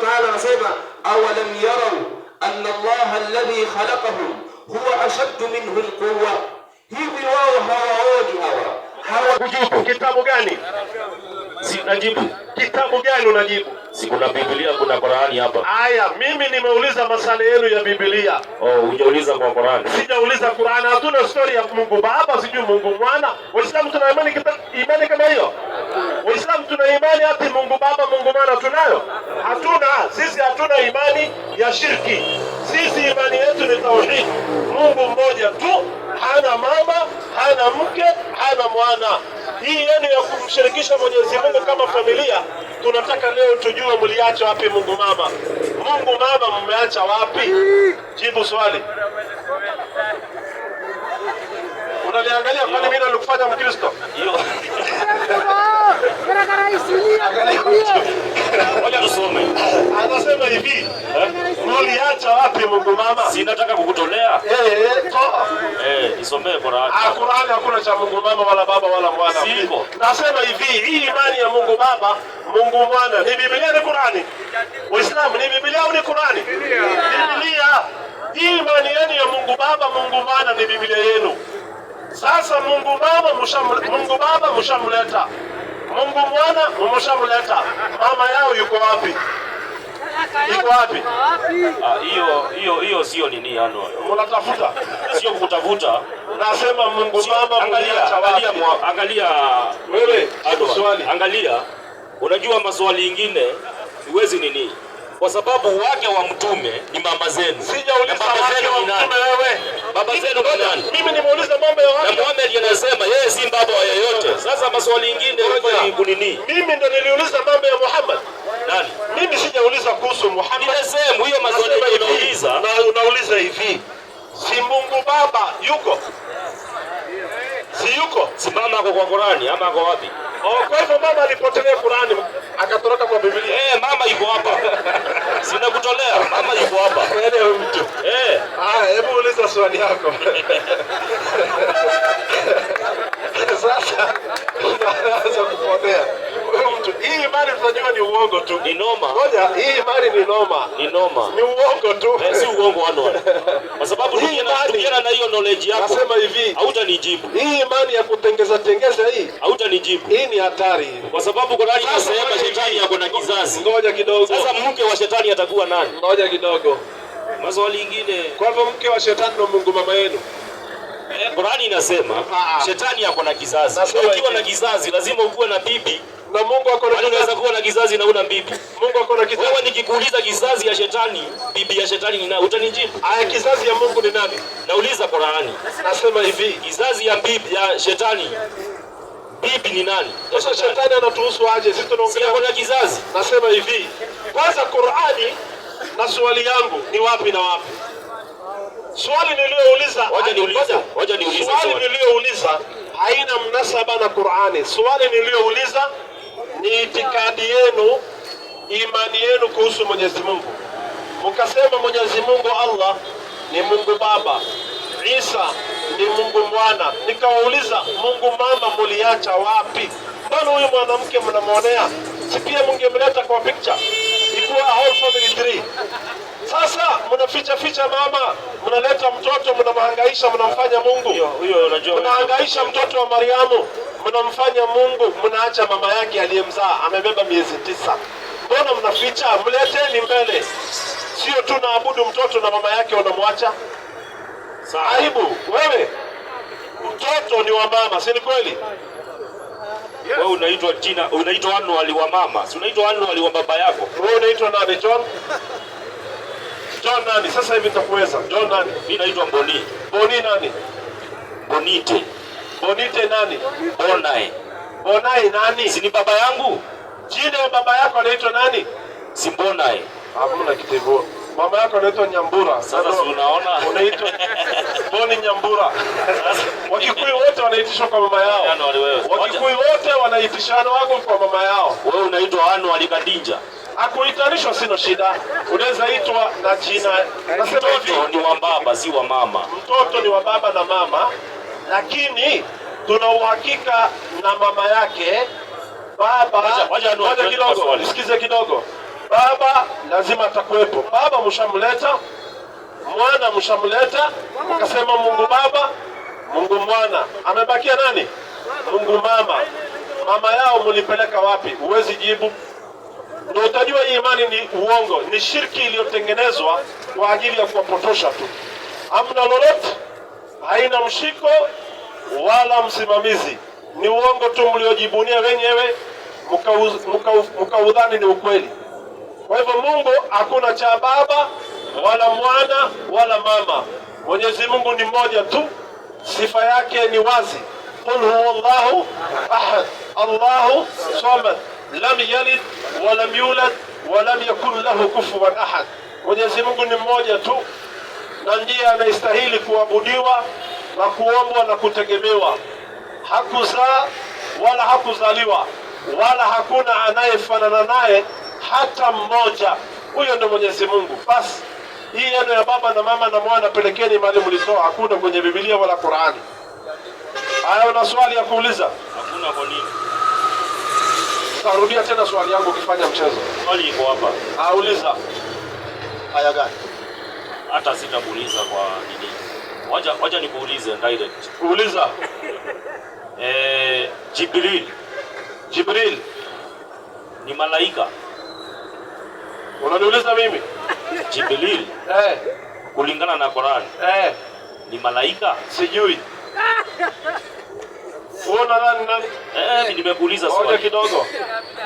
Ta'ala anasema awalam yarau anna Allah alladhi khalaqahum huwa ashaddu minhum quwwa, hivi wao hawaoni hawa. Kitabu gani? Najibu. Kitabu gani unajibu? Si kuna Biblia, kuna Qur'ani hapa. Aya, mimi nimeuliza masala yenu ya Biblia. Hujauliza kwa Qur'ani. Sijauliza Qur'ani. Hatuna story ya Mungu Baba, sijui Mungu Mwana. Waislamu tuna imani kama hiyo? Waislamu tuna imani ati Mungu Baba, Mungu Mwana tunayo? Hatuna. Sisi hatuna imani ya shirki. Sisi imani yetu ni tauhid. Mungu mmoja tu, hana mama, hana mke, hana mwana. Hii yenu ya kumshirikisha Mwenyezi Mungu kama familia, tunataka leo tujue mliacha wapi Mungu Mama. Mungu Mama mmeacha wapi? Jibu swali. Unaniangalia kwani mimi nalikufanya Mkristo? Hiyo. Ngoja tusome. Anasema hivi, mliacha wapi Mungu Mama? Si nataka kukutolea. Toa. Isomee Qur'ani. Qur'ani hakuna cha Mungu Mama wala Baba wala Mwana. Siko. Nasema hivi, hii imani ya Mungu Baba, Mungu Mwana, ni Biblia ni Qur'ani? Waislamu ni Biblia au ni Qur'ani? Biblia. Hii imani yenu ya Mungu Baba, Mungu Mwana ni Biblia yenu. Sasa Mungu Baba mshamleta. Mungu Mwana mshamleta. Mama yao yuko wapi? Yuko wapi? Hiyo sio nini yani. Mnatafuta. Sio kutafuta. Nasema Mungu Mama angalia wewe swali. Angalia. Unajua maswali mengine huwezi nini? Kwa sababu wake wa mtume ni mama zenu. Sijauliza wake wa mtume wewe. Baba zenu ni nani? Mimi nimeuliza mambo ya wake. Na Muhammad anasema yeye si baba wa yeyote. Sasa maswali mengine ni kunini? Mimi ndo niliuliza mambo ya Muhammad. Nani? Mimi sijauliza kuhusu Muhammad. Ninasema hiyo maswali unauliza. Na unauliza hivi. Si Mungu Baba yuko? Si yuko? Si mama ako kwa Qur'ani ama ako wapi? Kwa hivyo mama alipotelea Qur'ani akatoroka kwa Biblia. Mama yuko hapa. Sina kutolea. Mama yuko hapa. Wewe mtu. Hebu uliza swali yako. Sasa unaanza kupotea. Hii imani tunajua ni uongo tu. Ni noma. Ngoja, hii imani ni noma. Ni noma. Ni uongo tu. Si uongo wano. Kwa sababu tukiana na hiyo knowledge yako. Nasema hivi. Hautanijibu. Hii imani ya kutengeza hii. Hautanijibu. Hii ni hatari. Kwa sababu Qur'ani inasema shetani yako na kizazi. Ngoja kidogo. Sasa mke wa shetani atakuwa nani? Ngoja kidogo. Maswali mengine. Kwa hivyo mke wa shetani ndo Mungu mama yenu. Qur'ani inasema shetani yako na kizazi. Ukiwa na kizazi lazima ukuwe na bibi. Na Mungu ako na kizazi. Unaweza kuwa na kizazi na una bibi. Mungu ako na kizazi. Wewe nikikuuliza kizazi ya shetani, bibi ya shetani ni nani? Utanijibu? Kizazi ya Mungu ni nani? Nauliza Qur'ani. Nasema hivi, kizazi ya bibi ya shetani. Bibi ni nani? Sasa shetani anatuhusu aje? Sisi tunaongelea kwa kizazi. Nasema hivi, kwanza Qur'ani na swali yangu ni wapi na wapi? Swali niliouliza, Wacha niulize. Swali niliouliza haina mnasaba na Qur'ani. Swali niliouliza ni itikadi yenu, imani yenu kuhusu Mwenyezi Mungu. Mkasema Mwenyezi Mungu Allah ni Mungu Baba, Isa ni Mungu Mwana. Nikawauliza Mungu Mama muliacha wapi? Mbona huyu mwanamke mnamuonea? Si pia mungemleta kwa picture? Ikuwa whole family tree. Sasa mnaficha mama, mnaleta mtoto, mnamhangaisha, mnamfanya Mungu. Huyo unajua. Mnahangaisha mtoto wa Mariamu, mnamfanya Mungu, mnaacha mama yake aliyemzaa amebeba miezi 9. Mbona mnaficha? Mleteni mbele. Sio tu naabudu mtoto na mama yake unamwacha. Aibu. Wewe mtoto ni wa mama, si ni kweli? Wewe unaitwa jina, unaitwa Anwali wa mama. Si unaitwa Anwali wa baba yako. Wewe unaitwa nani? John nani? Sasa hivi nitakuweza. John nani? Mimi naitwa Boni. Boni nani? Bonite. Bonite nani? Bonai. Bonai nani? Si ni baba yangu? Jina ya baba yako anaitwa nani? Si Bonai. Hamna kitivo. Mama yako anaitwa Nyambura. Sasa unaona? Unaitwa Boni Nyambura. Wakikuyu wote wanaitishwa kwa mama yao. Wakikuyu wote wanaitishana wako kwa mama yao. Wewe unaitwa Anwali Kadinja. Hakuitanishwa sina shida. Unaweza itwa na jina. Nasema hivi ni wa baba si wa mama. Mtoto ni wa baba na mama, lakini tuna uhakika na mama yake baba. Wacha kidogo, nisikize kidogo. baba lazima atakuwepo. Baba mshamleta, mwana mshamleta, ukasema Mungu Baba, Mungu Mwana, amebakia nani? Mungu Mama. Mama yao mlipeleka wapi? Huwezi jibu. Ndio utajua hii imani ni uongo, ni shirki iliyotengenezwa kwa ajili ya kuwapotosha tu. Hamna lolote, haina mshiko wala msimamizi, ni uongo tu mliojibunia wenyewe mkaudhani ni ukweli. Kwa hivyo Mungu hakuna cha baba wala mwana wala mama. Mwenyezi Mungu ni mmoja tu, sifa yake ni wazi. Qul huwallahu ahad, Allahu samad, lam yalid wa lam yulad wa lam yakun lahu kufuwan ahad. Mwenyezi Mungu ni mmoja tu na ndiye anastahili kuabudiwa na kuombwa na kutegemewa. Hakuzaa wala hakuzaliwa wala hakuna anayefanana naye hata mmoja. Huyo ndio Mwenyezi Mungu. Basi hii neno ya baba na mama na mwana pelekeni mahali mlitoa, hakuna kwenye Biblia wala Qur'ani. Haya, una swali ya kuuliza? Hakuna. Kwa nini? Tarudia tena swali yangu ukifanya mchezo. Swali iko hapa. Auliza. Aya gani? Hata sitakuuliza kwa nini. Wacha nikuulize direct. Uliza. Jibril ni malaika? Unaniuliza mimi? Jibril kulingana na Qur'an ni malaika? Sijui. Uona nani? Nimekuuliza swali. Ngoja kidogo.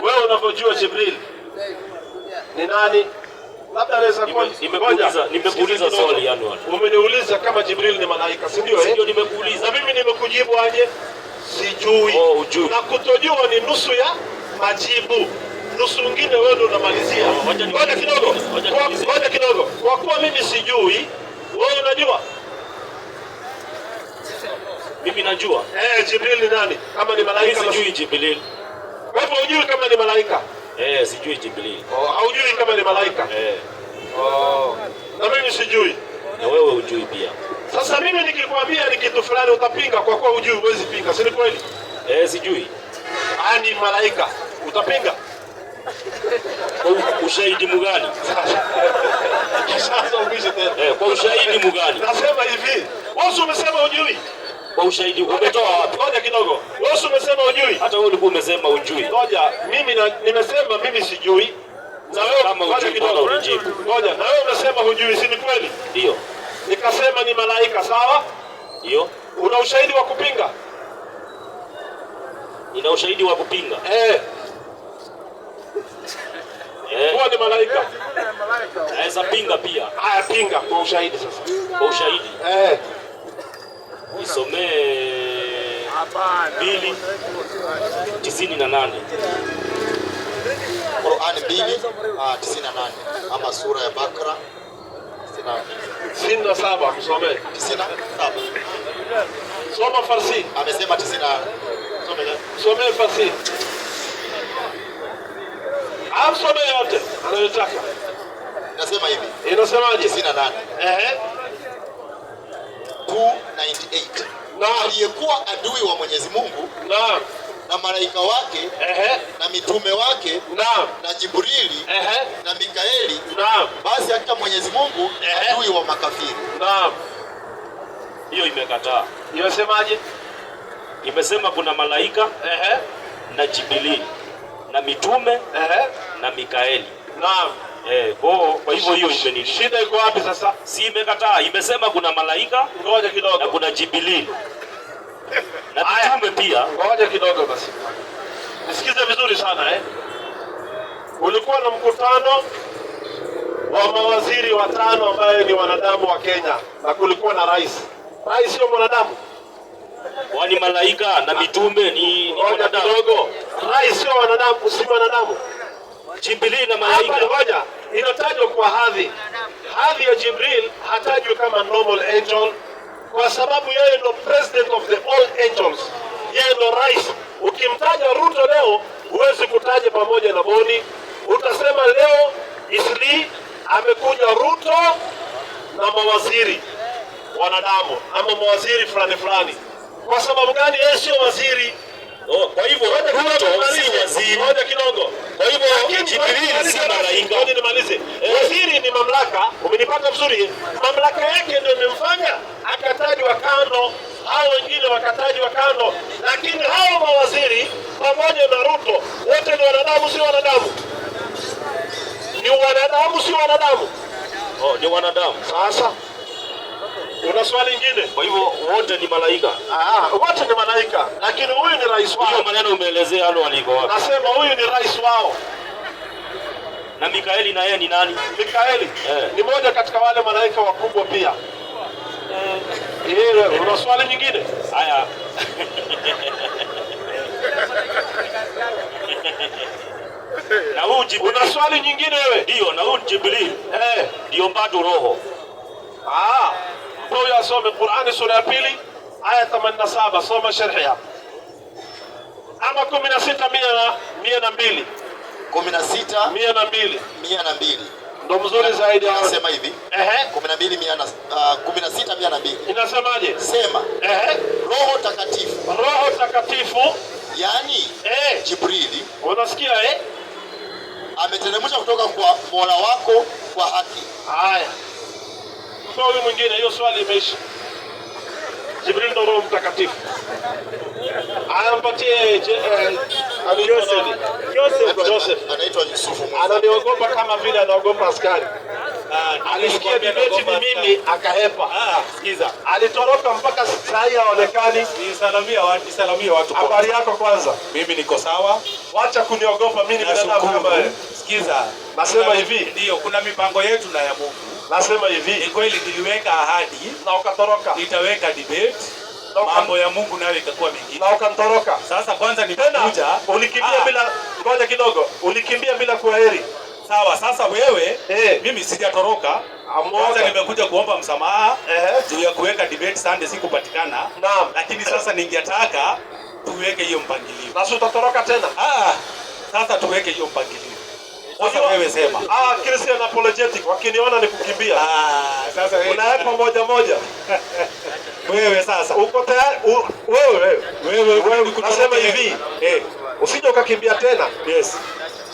Wewe unavyojua Jibril ni nani? Labda anaweza kuwa nimekuuliza swali yani. Umeniuliza kama Jibril ni malaika, si ndio? Ndio nimekuuliza. Na mimi nimekujibu aje? Sijui. Ujui. Na kutojua ni nusu ya majibu. Nusu nyingine wewe ndio unamalizia. Ngoja kidogo. Ngoja kidogo. Kwa kuwa mimi sijui, wewe unajua? Mimi najua. Jibril ni nani? Kama ni malaika sijui Jibril. Kwa hivyo hujui kama ni malaika? Sijui Jibril. Haujui kama ni malaika? Na mimi sijui. Na wewe hujui pia. Sasa mimi nikikwambia ni kitu fulani utapinga, kwa kuwa hujui huwezi pinga, si kweli? Sijui. Ni malaika. Utapinga? Kwa ushahidi mgani? Sasa ubishi tena. Kwa ushahidi mgani? Nasema hivi, wewe umesema hujui. Kwa ushahidi umetoa wapi? Ngoja kidogo. Wewe umesema hujui. Hata wewe ulikuwa umesema hujui. Ngoja, mimi nimesema mimi sijui. Na wewe kama hujui kidogo ulijibu. Ngoja, na wewe umesema hujui, si kweli? Ndio. Nikasema ni malaika, sawa? Ndio. Una ushahidi wa kupinga? Ina ushahidi wa kupinga? Huwa ni malaika. Naweza pinga pia. Haya, pinga kwa ushahidi sasa. Kwa ushahidi? Isomee 2:98. Qur'an 2:98 ama sura ya Bakara 97 msomee. 97. Soma Farsi. Amesema 90. Somee Farsi. Amsomee yote anayotaka. Nasema hivi. Inasemaje? 98. 298. Na aliyekuwa adui wa Mwenyezi Mungu na malaika wake na mitume wake na Jibrili na Mikaeli, basi hata Mwenyezi Mungu adui wa makafiri. Hiyo imekataa. Inasemaje? Imesema kuna malaika na Jibrili na mitume na Mikaeli. Kwa hivyo hiyo imeni. Shida iko wapi sasa? Si imekataa, imesema kuna malaika, ngoja kidogo, na kuna Jibril na mitume pia. Ngoja kidogo basi. Nisikize vizuri sana Ulikuwa na mkutano wa mawaziri watano ambaye ni wanadamu wa Kenya, na kulikuwa na rais. Rais sio mwanadamu? Wani malaika na mitume ni wanadamu. Kidogo. Rais sio wanadamu, si wanadamu. Jibril na malaika. Ngoja, inatajwa kwa hadhi. Hadhi ya Jibril hatajwi kama normal angel kwa sababu yeye ndo president of the all angels. Yeye ndo rais. Ukimtaja Ruto leo, huwezi kutaja pamoja na Boni. Utasema leo Isli amekuja Ruto na mawaziri wanadamu ama mawaziri fulani fulani. Kwa sababu gani? Yeye sio waziri. Kwa hivyo Ruto si waziri. Ngoja kidogo. Kwa hivyo Jibril si malaika. Unanipata vizuri? Mamlaka yake ndio imemfanya akatajwa kando, hao wengine wakatajwa kando, lakini hao mawaziri pamoja na Ruto wote ni wanadamu, si wanadamu? Ni wanadamu, si wanadamu? Oh, ni wanadamu. Sasa una swali lingine? Kwa hivyo wote ni malaika. Wote ni malaika, lakini huyu ni rais wao. Hiyo maneno umeelezea halo waliko wapi? Nasema huyu ni rais wao. Na Mikaeli na yeye ni nani? Mikaeli ni moja katika wale malaika wakubwa pia. Una swali nyingine? Haya. Na huyu Jibril. Una swali nyingine wewe? Ndio, na huyu Jibril. Ndio bado roho. Huyu asome Qur'ani sura ya pili aya 87, soma sharhi hapo. Ama 16 102. 16 102 ndo mzuri zaidi. Anasema hivi 16 102 inasemaje? Sema Roho Takatifu yani Jibrili, unasikia ameteremsha kutoka kwa Mola wako kwa haki. Haya, kwa huyu mwingine hiyo swali imeisha. Jibril ndo Roho Mtakatifu. Anampatie Joseph. Anaitwa Yusufu. Ananiogopa kama vile anaogopa askari. Alisikia debate ni mimi akahepa. Sikiza. Alitoroka mpaka saa hii haonekani. Nisalamie watu. Habari yako kwanza? Mimi niko sawa. Wacha kuniogopa, mimi ni binadamu kama wewe. Sikiza. Nasema hivi. Ndio, kuna mipango yetu na ya Mungu. Nasema hivi. Ni kweli niliweka ahadi na ukatoroka. Nitaweka debate. Mambo ya Mungu nayo ikakuwa mengine. Na ukatoroka. Sasa kwanza nimekuja, ulikimbia bila ngoja kidogo. Ulikimbia bila kuaheri. Sawa, sasa wewe mimi sijatoroka. Kwanza nimekuja kuomba msamaha juu ya kuweka debate Sunday sikupatikana. Naam. Lakini sasa ningetaka tuweke hiyo mpangilio. Na utatoroka tena? Sasa tuweke hiyo mpangilio. Sasa wewe sema. Christian apologetic wakiniona ni kukimbia. Sasa wewe unaepa moja. Wewe sasa uko tayari? Wewe nasema hivi. Usije ukakimbia tena. Yes.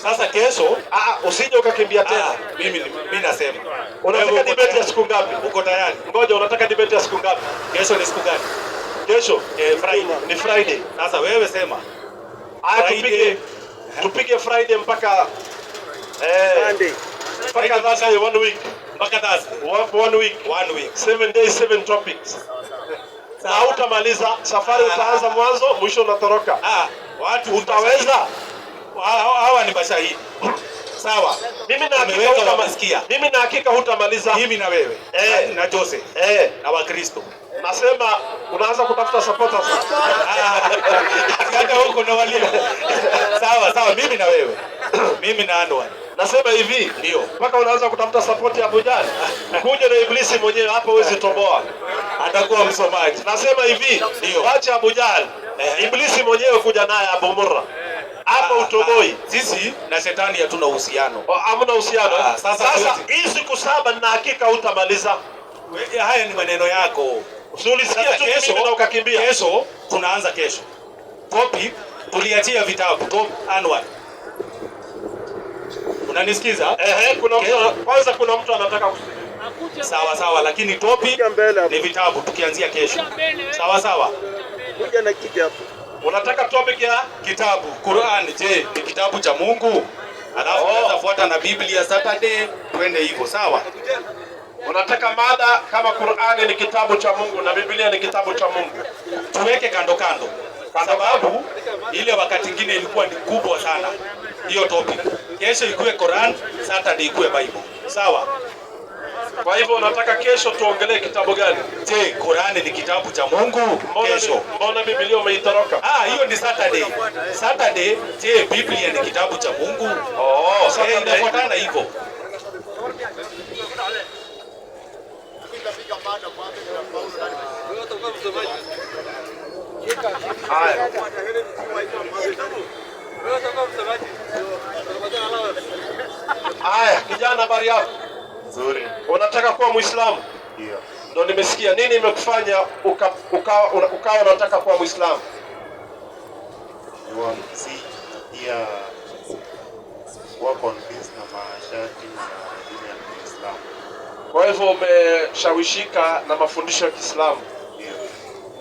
Sasa kesho usije ukakimbia tena. Mimi nasema. Unataka debate ya siku ngapi? Uko tayari? Ngoja, unataka debate ya siku ngapi? Kesho ni siku gani? Kesho Friday. Ni Friday. Sasa wewe sema. Tupige Friday mpaka Sunday. Mpaka Thursday 1 week. Mpaka Thursday 1 week. 1 week. 7 days 7 topics. Na utamaliza safari, utaanza mwanzo, mwisho unatoroka. Watu utaweza? Hawa ni mashahidi. Sawa. Mimi na hakika hutamaliza. Mimi na wewe. Na Jose. Na Wakristo. Nasema unaanza kutafuta supporters. Kaka huko na walio. Sawa, mimi na wewe. Mimi na Anwar. Nasema hivi, ndio. Mpaka unaanza kutafuta support ya Abu Jahl. Kuja na Iblisi mwenyewe hapo huwezi toboa. Atakuwa msomaji. Nasema hivi, ndio. Wacha Abu Jahl. Iblisi mwenyewe kuja naye Abu Murra. Hapo utoboi. Sisi na shetani hatuna uhusiano. Hamna uhusiano. Sasa hii siku 7 na hakika hutamaliza. Haya ni maneno yako. Usulisikia tu kesho na ukakimbia. Kesho tunaanza kesho. Topic tuliachia vitabu. Anwar. Unanisikiza? Kuna mtu anataka sawa, lakini topic ni vitabu tukianzia kesho. Sawa. Kuja na kija hapo. Unataka topic ya kitabu Qur'an. Je, ni kitabu cha Mungu? Alafu tunafuata na Biblia Saturday, twende hivyo. Sawa. Unataka mada kama Qur'ani ni kitabu cha Mungu na Biblia ni kitabu cha Mungu. Tuweke kando. Kwa sababu ile wakati mwingine ilikuwa ni kubwa sana. Hiyo topic. Kesho ikuwe Qur'an, Saturday ikuwe Bible. Sawa. Kwa hivyo unataka kesho tuongelee kitabu gani? Je, Qur'an ni kitabu cha Mungu? Kesho. Mbona Biblia umeitoroka? Hiyo ni Saturday. Saturday, je, Biblia ni kitabu cha Mungu? Sasa inafuatana hivyo. Haya, kijana, habari yako? Nzuri. Unataka kuwa Muislamu? Ndio. Ndio nimesikia. Nini imekufanya ukawa unataka kuwa Muislamu? Ya kuwa convinced na masharti na dini ya Kiislamu. Kwa hivyo umeshawishika na mafundisho ya Kiislamu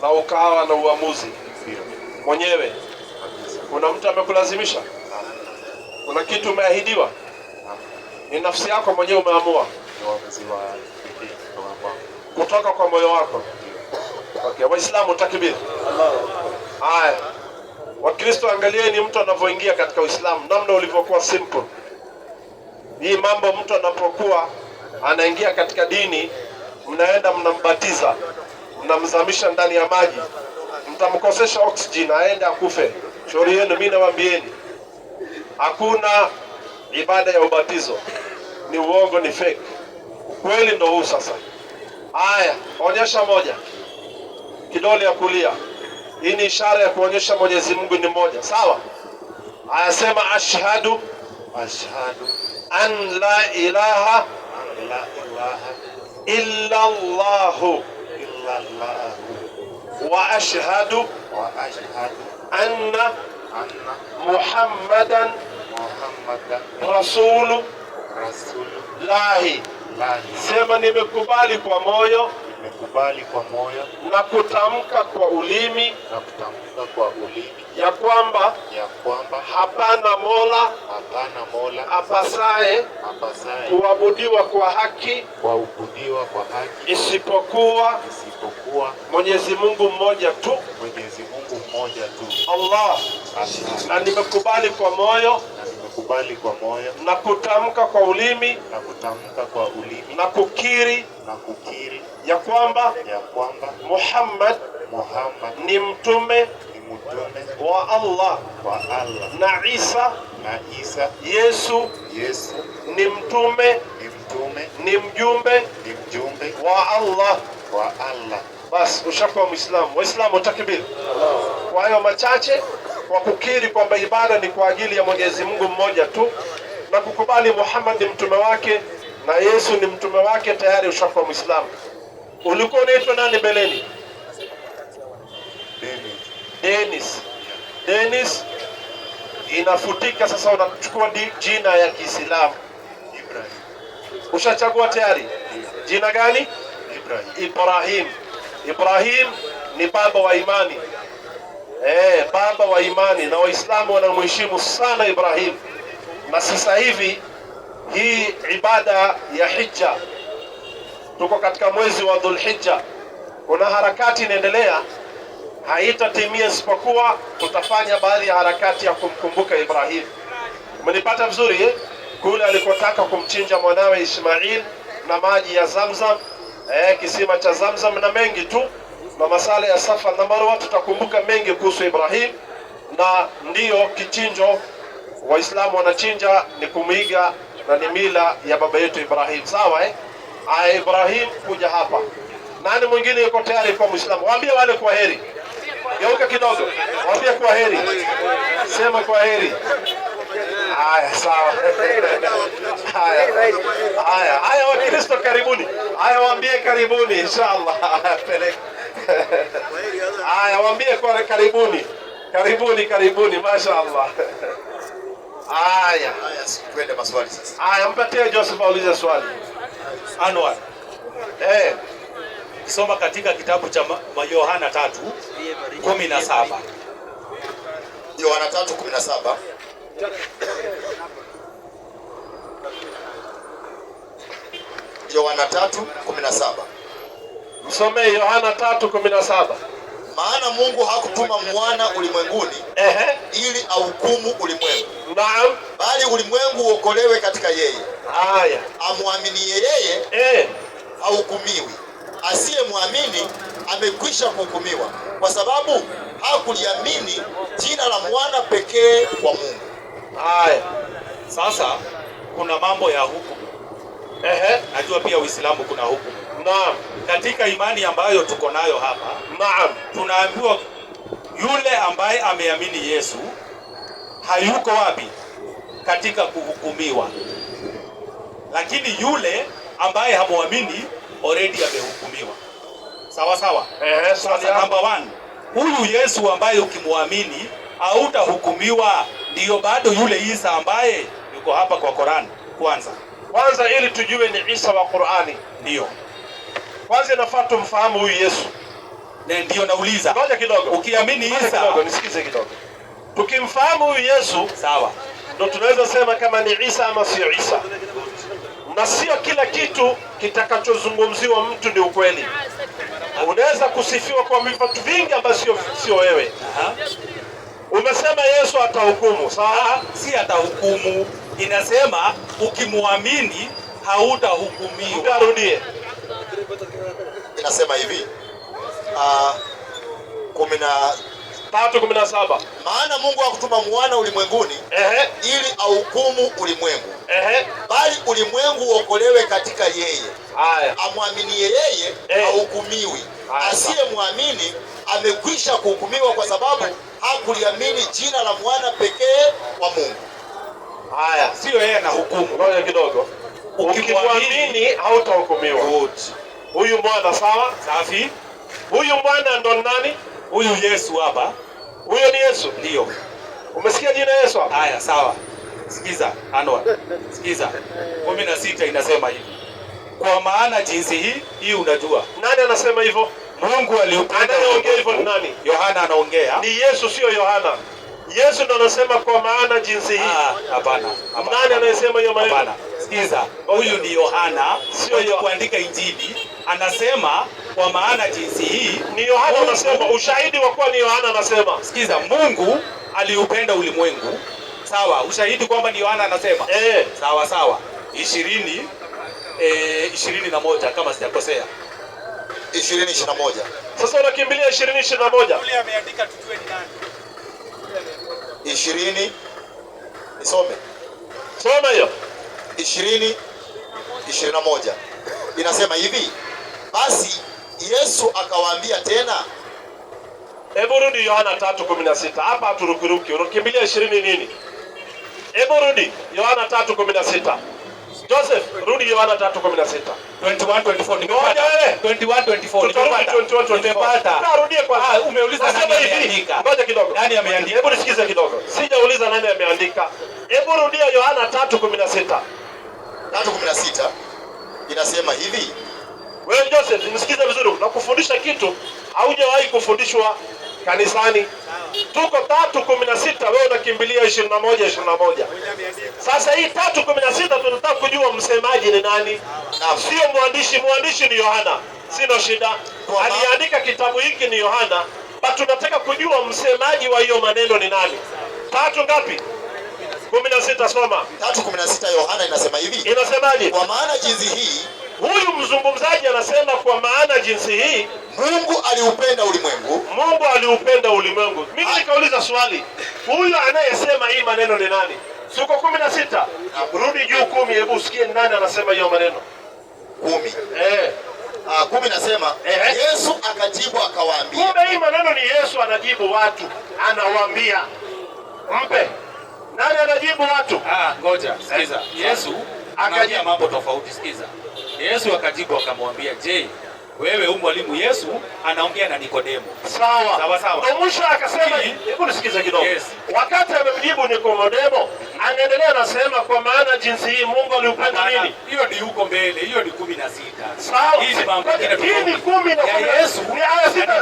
na ukawa na uamuzi mwenyewe. Kuna mtu amekulazimisha? Kuna kitu umeahidiwa? Ni nafsi yako mwenyewe umeamua kutoka kwa moyo wako? Okay, Waislamu takbir. Haya, Wakristo angalieni mtu anavyoingia katika Uislamu, namna ulivyokuwa simple. Hii mambo mtu anapokuwa anaingia katika dini, mnaenda mnambatiza, mnamzamisha ndani ya maji, mtamkosesha oxygen aende akufe. Shauri yenu, mimi nawaambieni, hakuna ibada ya ubatizo. Ni uongo, ni fake. Kweli ndio huu sasa. Haya, onyesha moja, kidole ya kulia. Hii ni ishara ya kuonyesha Mwenyezi Mungu ni mmoja, sawa? Haya, sema ashhadu an la ilaha illa Allah wa ashhadu anna Muhammadan rasulullahi. Sema nimekubali kwa moyo na kutamka kwa ulimi ya kwamba hapana mola apasaye kuabudiwa kwa haki isipokuwa Mwenyezi Mungu mmoja tu, Allah. Na nimekubali kwa moyo na kutamka kwa ulimi na kukiri ya kwamba Muhammad ni mtume wa Allah na Isa Yesu ni mtume ni mjumbe wa Allah. Bas, ushakuwa Muislamu. Waislamu takbir. Kwa hayo machache, kwa kukiri kwamba ibada ni kwa ajili ya Mwenyezi Mungu mmoja tu na kukubali Muhammad ni mtume wake na Yesu ni mtume wake, tayari ushakuwa Muislamu. Ulikuwa unaitwa nani mbeleni? Dennis. Inafutika sasa, unachukua jina ya Kiislamu. Ushachagua tayari? Jina gani? Ibrahim ni baba wa imani. Baba wa imani, na Waislamu wanamheshimu sana Ibrahim. Na sasa hivi hii ibada ya hija, tuko katika mwezi wa Dhulhijja, kuna harakati inaendelea, haitatimia isipokuwa tutafanya baadhi ya harakati ya kumkumbuka Ibrahim. Umenipata vizuri Kule alikotaka kumchinja mwanawe Ismail na maji ya Zamzam, kisima cha Zamzam na mengi tu, na masala ya Safa na Marwa. Tutakumbuka mengi kuhusu Ibrahim, na ndiyo kichinjo Waislamu wanachinja ni kumiga na ni mila ya baba yetu Ibrahim. Sawa Ibrahim kuja hapa. Nani mwingine yuko tayari kwa Muislamu? Waambie wale kwa heri. Geuka kidogo. Waambie kwa heri. Sema kwa heri. Haya, sawa. Haya Wakristo karibuni. Haya waambie karibuni inshallah. Haya waambie kwa karibuni. Karibuni mashaallah. Haya twende maswali sasa. Haya mpatie Joseph aulize swali. Anwar. Soma katika kitabu cha Yohana 3:17. Yohana 3:17. Yohana 3:17. Msome Yohana 3:17. Maana Mungu hakutuma mwana ulimwenguni ili ahukumu ulimwengu. Naam. Bali ulimwengu uokolewe katika yeye. Haya. Amwaminie yeye hahukumiwi. Asiyemwamini amekwisha kuhukumiwa, kwa sababu hakuliamini jina la mwana pekee wa Mungu. Haya. Sasa kuna mambo ya hukumu. Najua pia Uislamu kuna hukumu. Naam. Katika imani ambayo tuko nayo hapa, naam, tunaambiwa yule ambaye ameamini Yesu hayuko wapi? Katika kuhukumiwa. Lakini yule ambaye hamuamini already amehukumiwa. Sawa sawa? Sasa number 1, huyu Yesu ambaye ukimwamini hautahukumiwa, ndio bado yule Isa ambaye yuko hapa kwa Qur'an kwanza. Kwanza ili tujue ni Isa wa Qur'ani. Ndio. Kwanza inafaa tumfahamu huyu Yesu. Na ndio nauliza. Ngoja kidogo. Ukiamini Isa, nisikize kidogo. Tukimfahamu huyu Yesu, sawa, ndio tunaweza sema kama ni Isa ama sio Isa. Na sio kila kitu kitakachozungumziwa mtu ni ukweli. Unaweza kusifiwa kwa vitu vingi ambavyo sio wewe. Umesema Yesu atahukumu, sawa? Si atahukumu. Inasema ukimwamini hautahukumiwa. Arudie. Inasema hivi 13:17, maana Mungu hakutuma mwana ulimwenguni ili ahukumu ulimwengu, bali ulimwengu uokolewe katika yeye. Amwaminie yeye hahukumiwi, asiyemwamini amekwisha kuhukumiwa kwa sababu hakuliamini jina la mwana pekee wa Mungu. Sio yeye na hukumu. Ngoja kidogo. Ukimwamini hautahukumiwa. Huyu mwana, sawa? Safi. Huyu mwana ndo nani? Huyu Yesu hapa. Huyo ni Yesu? Ndio. Umesikia jina Yesu hapa? Haya, sawa. Sikiza, Anwar. Sikiza. 16 inasema hivi. Kwa maana jinsi hii unajua. Nani anasema hivyo? Mungu aliupenda. Anayeongea hivyo ni nani? Yohana anaongea. Ni Yesu, sio Yohana. Yesu ndo anasema kwa maana jinsi hii. Hapana. Nani anayesema hiyo maneno? Hapana. Sikiza. Huyu ni Yohana, sio kuandika Injili. Anasema kwa maana jinsi hii. Ni Yohana anasema, ushahidi wa kuwa ni Yohana anasema. Sikiza, Mungu aliupenda ulimwengu. Sawa, ushahidi kwamba ni Yohana anasema. Sawa. 21 kama sijakosea. 20:21. Sasa unakimbilia 20:21. Yule ameandika tujue ni nani. 20 nisome. Soma hiyo. 20:21. Inasema hivi, basi Yesu akawaambia tena. Hebu rudi Yohana 3:16. Hapa haturukiruki. Unakimbilia 20 nini? Hebu rudi Yohana 3:16. Joseph, rudi Yohana 3:16. 21:24. Nimepata. 21:24. Nimepata. Rudie kwa. Umeuliza nani ameandika? Ngoja kidogo. Nani ameandika? Hebu nisikize kidogo. Sijauliza nani ameandika. Hebu rudia Yohana 3:16. 3:16 inasema hivi. Wewe Joseph, nisikize vizuri. Nakufundisha kitu haujawahi kufundishwa kanisani. Tuko 3:16, wewe unakimbilia 21:21. Sasa hii 3:16 tunataka kujua msemaji ni nani. Sio mwandishi. Mwandishi ni Yohana. Sina shida. Aliandika kitabu hiki ni Yohana. Tunataka kujua msemaji wa hiyo maneno ni nani. 3 ngapi? 16. Soma. 3:16 Yohana inasema hivi. Inasemaje? Kwa maana jinsi hii. Huyu mzungumzaji anasema kwa maana jinsi hii Mungu aliupenda ulimwengu. Mungu aliupenda ulimwengu. Mimi nikauliza swali. Huyu anayesema hii maneno ni nani? Siko 16. Rudi juu 10, hebu usikie nani anasema hiyo maneno. 10. 10 nasema Yesu akajibu akawaambia. Kumbe hii maneno ni Yesu anajibu watu. Anawaambia. Mpe. Nani anajibu watu? Ngoja, sikiza. Yesu akajibu mambo tofauti, sikiza. Yesu akajibu akamwambia, "Je, wewe mwalimu?" Yesu anaongea na Nikodemo. Sawa. Sawa. Mwisho akasema, hebu nisikize kidogo. Wakati amemjibu Nikodemo, anaendelea nasema kwa maana jinsi hii Mungu aliupenda nini? Hiyo ni huko mbele, hiyo ni 16. Sawa. Hizi mambo hii ni 10 na Yesu. Ni aya 6.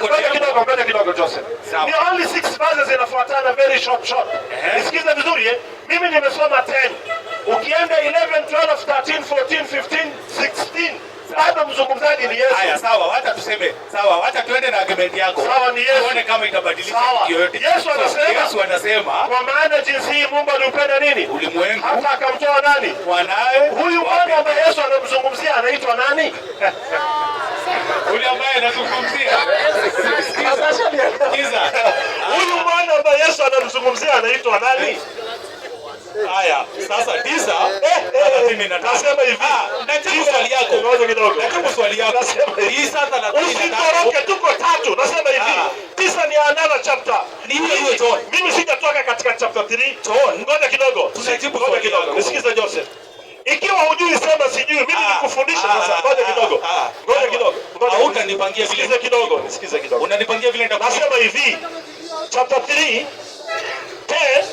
Ngoja kidogo Joseph. Ni only 6 verses zinafuatana, very short. Nisikize vizuri Mimi nimesoma 10. Ukienda 11, 12, 13, 14, 15, 16. Bado mzungumzaji ni Yesu. Haya, sawa, wacha tuseme. Sawa, wacha tuende na argument yako. Sawa, ni Yesu. Tuone kama itabadilika kitu yote. Yesu anasema kwa maana jinsi hii Mungu aliupenda nini? Ulimwengu. Hata akamtoa nani? Mwanae. Huyu mwana ambaye Yesu anamzungumzia anaitwa nani? Huyu ambaye anazungumzia. Sikiza. Huyu mwana ambaye Yesu anamzungumzia anaitwa nani? Haya, sasa tisa. Nasema hivi. Najibu swali yako. Ngoja kidogo. Najibu swali yako. Tisa 33. Usitoroke, tuko 3. Nasema hivi. 9 ni another chapter. Ni hiyo John. Mimi sijatoka katika chapter 3. John, ngoja kidogo. Tunajibu swali kidogo. Nisikize Joseph. Ikiwa hujui sema sijui, mimi nikufundisha sasa. Ngoja kidogo. Ngoja kidogo. Hautanipangia vile. Nisikize kidogo. Unanipangia vile nitakwambia. Nasema hivi. Chapter 3 10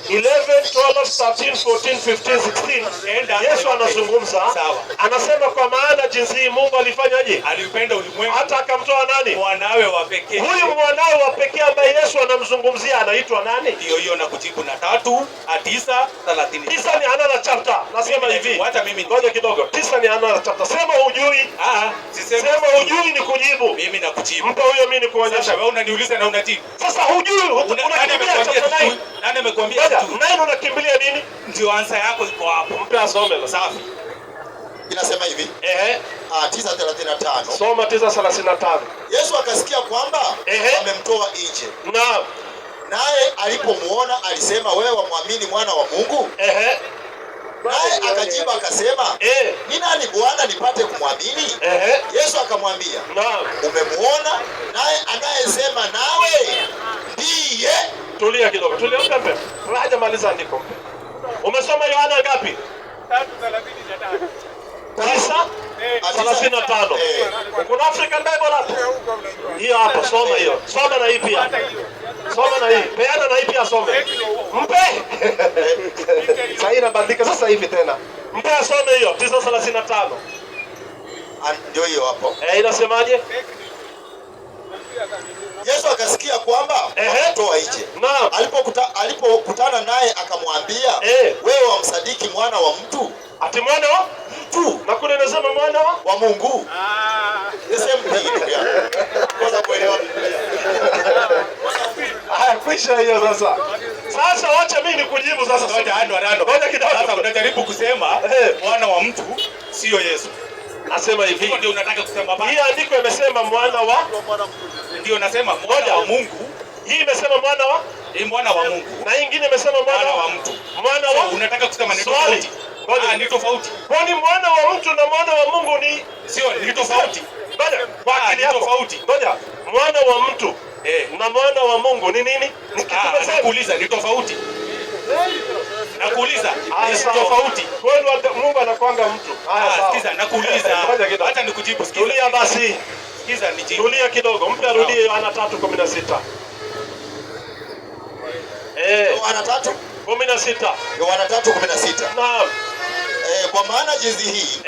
11, 12, 13, 14, 15, 16. Yesu anazungumza. Anasema kwa maana jinsi Mungu alifanyaje? Alipenda ulimwengu hata akamtoa nani? Mwanawe wa pekee. Huyu mwanawe wa pekee ambaye Yesu anamzungumzia anaitwa nani? Ndio hiyo na kujibu na 3:9:30. 9 ni another chapter. Nasema hivi. Hata mimi ngoja kidogo. 9 ni another chapter. Sema hujui. Sema hujui ni kujibu. Mimi nakujibu. Mpa huyo mimi ni kuonyesha. Sasa wewe unaniuliza na unajibu. Sasa hujui. Unakimbia chapter 9. Nani amekwambia kitu? 9 unakimbilia nini? Ndio answer yako iko hapo. Mpe asome. Safi. Inasema hivi. 9:35. Soma 9:35. Yesu akasikia kwamba wamemtoa nje. Naam. Naye alipomuona alisema, wewe wamwamini mwana wa Mungu? Naye akajibu akasema, ni nani Bwana nipate kumwamini? Yesu akamwambia, umemuona, naye anayesema nawe ndiye. Tulia kidogo. Tulia mpe. Raja maliza andiko. Umesoma Yohana ngapi? 9:35. Kuna African Bible hapo? Hiyo hapo, soma hiyo. Soma na hii pia. Soma na hii. Peana na hii pia some. Mpe. Sasa inabadilika sasa hivi tena. Mpe asome hiyo 9:35. Ndio hiyo hapo. Inasemaje? Yesu akasikia kwamba wamemtoa nje. Naam. Alipokutana naye akamwambia, wewe wamsadiki mwana wa mtu? Ati mwana wa mtu. Na kule inasema mwana wa Mungu. Sema hivi ya. Kwanza kuelewa. Kwisha hiyo sasa. Sasa wacha mimi nikujibu sasa. Ngoja kidogo. Sasa unajaribu kusema mwana wa mtu sio Yesu. Nasema hivi. Ndio unataka kusema baba. Hii andiko imesema mwana wa ndio nasema mwana wa Mungu. Hii imesema mwana wa mwana wa Mungu. Na hii nyingine imesema mwana wa mtu. Mwana wa unataka kusema ni tofauti. Ni tofauti. Kwani mwana wa mtu na mwana wa Mungu ni sio ni tofauti. Ngoja, kwa akili yako tofauti. Ngoja, mwana wa mtu na mwana wa Mungu ni nini? Nakuuliza ni tofauti. Nakuuliza ni tofauti. Kwani Mungu anakwanga mtu? Sikiza nakuuliza. Hata nikujibu sikiza. Tulia basi. Sikiza nijibu. Tulia kidogo. Mpe arudie Yohana 3:16. Yohana 3:16. Yohana 3:16. Naam. Kwa maana jinsi hii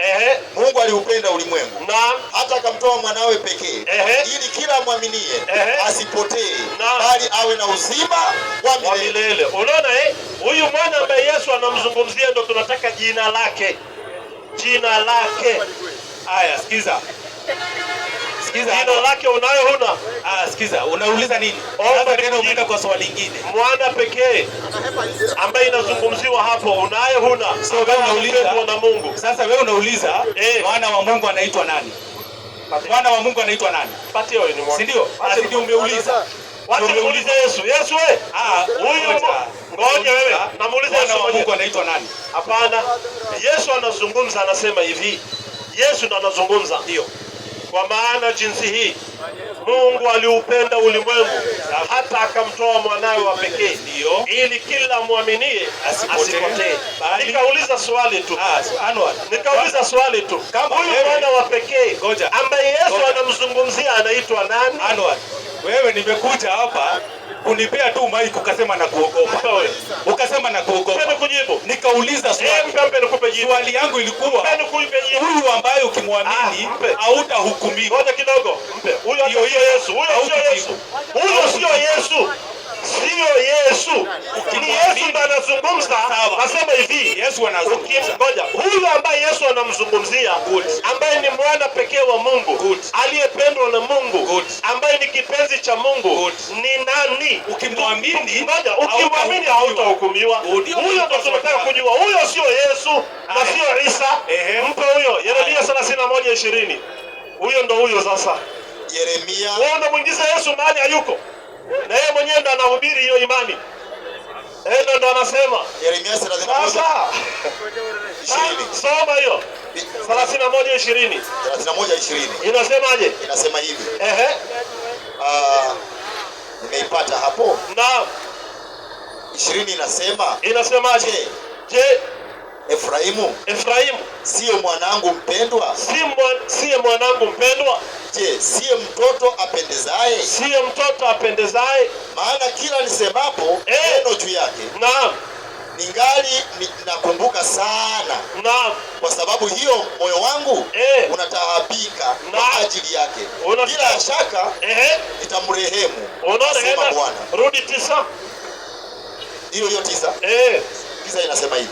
Mungu aliupenda ulimwengu hata akamtoa mwanawe pekee ili kila amwaminie asipotee bali awe na uzima wa milele. Unaona huyu mwana ambaye Yesu anamzungumzia ndo tunataka jina lake. Jina lake. Haya sikiza. Sikiza. Jina lake unayo huna? Sikiza. Unauliza nini? Sasa tena umeenda kwa swali lingine. Mwana pekee ambaye inazungumziwa hapo unayo huna? So wewe unauliza na Mungu. Sasa wewe unauliza mwana wa Mungu anaitwa nani? Mwana wa Mungu anaitwa nani? Patio ni mwana. Si ndio? Ndio umeuliza. Wacha muulize Yesu. Yesu huyu ngoja wewe. Namuuliza Yesu mwana wa Mungu anaitwa nani? Hapana. Yesu anazungumza anasema hivi. Yesu ndo anazungumza. Ndio. Kwa maana jinsi hii Mungu aliupenda ulimwengu hata akamtoa mwanawe wa pekee ili kila muaminie asipotee. Nikauliza swali tu. Nikauliza swali tu. Huyu mwana wa pekee ambaye Yesu anamzungumzia anaitwa nani? Wewe nimekuja hapa kunipea tu mic ukasema na kuogopa. Ukasema na kuogopa. Mpe kujibu. Nikauliza swali. Mpe nikupe jibu. Swali yangu ilikuwa huyu ambaye ukimwamini hautahukumiwa. Ngoja kidogo. Mpe. Huyo sio Yesu. Huyo sio Yesu. Huyo sio Yesu. Sio Yesu. Ni Yesu ndo anazungumza. Nasema hivi. Yesu anazungumza. Ngoja. Huyu ambaye Yesu anamzungumzia ambaye ni mwana pekee wa Mungu aliyependwa na Mungu ambaye ni kipenzi cha Mungu ni nani? Ukimwamini ukimwamini hautahukumiwa. Huyo ndo tunataka kujua. Huyo sio Yesu na sio Isa. Mpe huyo Yeremia 31:20. Huyo ndo huyo sasa. Yeremia. Wewe ndo mwingize Yesu mahali hayuko. Na yeye mwenyewe ndo anahubiri hiyo imani. Ndo anasema. Yeremia 31:20. Soma hiyo. 31:20. 31:20. Inasemaje? Inasema hivi. Nimeipata hapo. Naam. 20 inasema. Inasemaje? Je, Efraimu siye mwanangu mpendwa? Siye mwanangu mpendwa? Je, siye mtoto apendezaye? Siye mtoto apendezaye? Maana kila nisemapo neno juu yake, naam, ningali nakumbuka sana. Naam. Kwa sababu hiyo moyo wangu unataabika kwa ajili yake. Bila shaka nitamrehemu. Anasema Bwana. Rudi 9. Hiyo 9. 9 inasema hivi.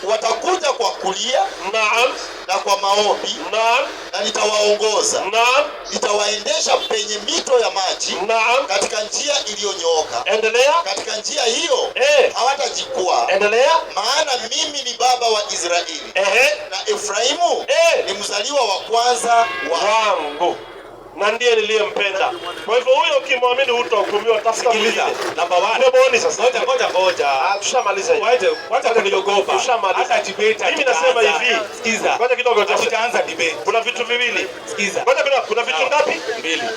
Watakuja kwa kulia, naam, na kwa maombi, naam, na nitawaongoza, naam, nitawaendesha penye mito ya maji, naam, katika njia iliyonyooka. Endelea. Katika njia hiyo hawatajikwaa. Endelea. Maana mimi ni baba wa Israeli, na Efraimu ni mzaliwa wa kwanza wangu, na ndiye niliyempenda. Kwa hivyo huyo ukimwamini hutahukumiwa. Sikiliza, namba 1. Umeboni sasa. Ngoja. Tushamaliza hivi. Wacha kuniogopa. Tushamaliza. Hata debate. Mimi nasema hivi. Sikiza. Ngoja kidogo tutaanza debate. Kuna vitu viwili. Sikiza. Ngoja kidogo, kuna vitu ngapi? 2.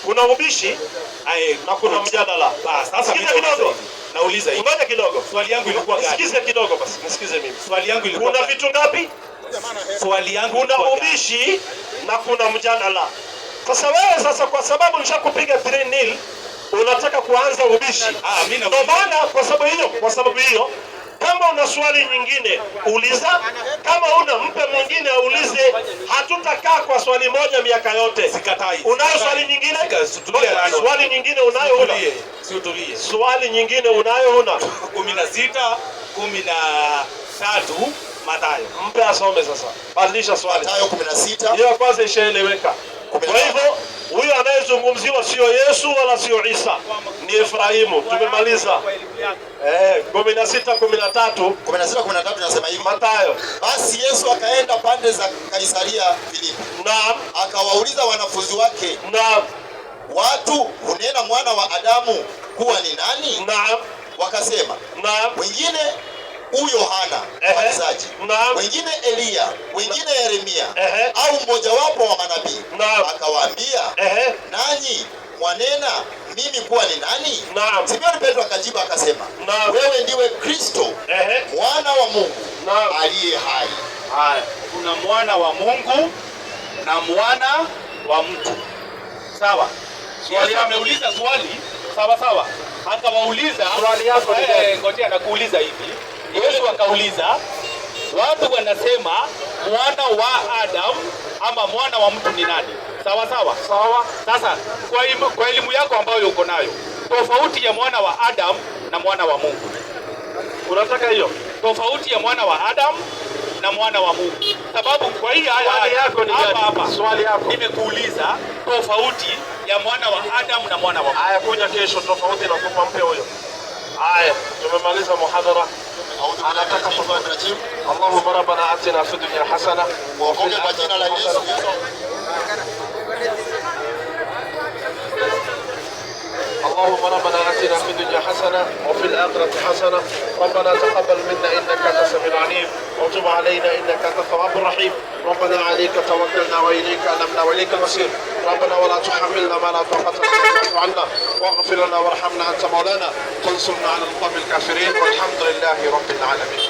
Kuna ubishi na kuna mjadala. Sasa kidogo. Nauliza hivi. Ngoja kidogo. Swali yangu ilikuwa gani? Sikize kidogo basi. Nisikize mimi. Swali yangu ilikuwa kuna vitu ngapi? Swali yangu kuna ubishi na kuna mjadala. Sasa wewe sasa kwa sababu nishakupiga 3-0 unataka kuanza ubishi. Ndio maana kwa sababu hiyo kama una swali nyingine uliza, kama una mpe mwingine aulize. Hatutakaa kwa swali moja miaka yote. Sikatai. Unayo swali nyingine? Swali nyingine unayo una? Swali nyingine unayo una? 16 13 Mathayo. Mpe asome sasa. Badilisha swali. Mathayo 16. Hiyo kwanza ishaeleweka. Kwa hivyo huyo anayezungumziwa sio Yesu wala sio Isa, ni Efraimu. Tumemaliza. 16:13. 16:13 nasema hivi. Mathayo. Basi Yesu akaenda pande za Kaisaria Filipi. Naam. Akawauliza wanafunzi wake, naam, watu hunena mwana wa Adamu kuwa ni nani? Naam. Wakasema, naam, wengine Yohana Mbatizaji, wengine Eliya, wengine Yeremia, au mmojawapo wa manabii. Akawaambia, nanyi mwanena mimi kuwa ni nani? Simoni Petro akajibu akasema, wewe ndiwe Kristo, mwana wa Mungu aliye hai. Haya, kuna mwana wa Mungu na mwana wa mtu. Sawa? Yesu ameuliza swali, sawa. Akawauliza, swali yako ngoja nakuuliza hivi. Yesu akauliza, watu wanasema mwana wa Adamu ama mwana wa mtu ni nani? Sawa. Sasa kwa elimu yako ambayo uko nayo, tofauti ya mwana wa Adamu na mwana wa Mungu. Unataka hiyo? Tofauti ya mwana wa Adamu na mwana wa Mungu. Sababu kwa hii swali yako ni hapa. Swali yako. Nimekuuliza tofauti ya mwana wa Adamu na mwana wa Mungu. Haya, kuja kesho tofauti na kupa mpe huyo. Haya, tumemaliza muhadhara. Anataka kujibu. Allahumma rabbana atina fid dunya hasana wa fil akhirati hasana. اللهم ربنا آتنا في الدنيا حسنة وفي الآخرة حسنة. ربنا تقبل منا إنك أنت السميع العليم وتب علينا إنك أنت التواب الرحيم. ربنا عليك توكلنا وإليك أنبنا وإليك المصير. ربنا ولا تحملنا ما لا طاقة لنا به عنا واغفر لنا وارحمنا أنت مولانا. تنصرنا على القوم الكافرين والحمد لله رب العالمين.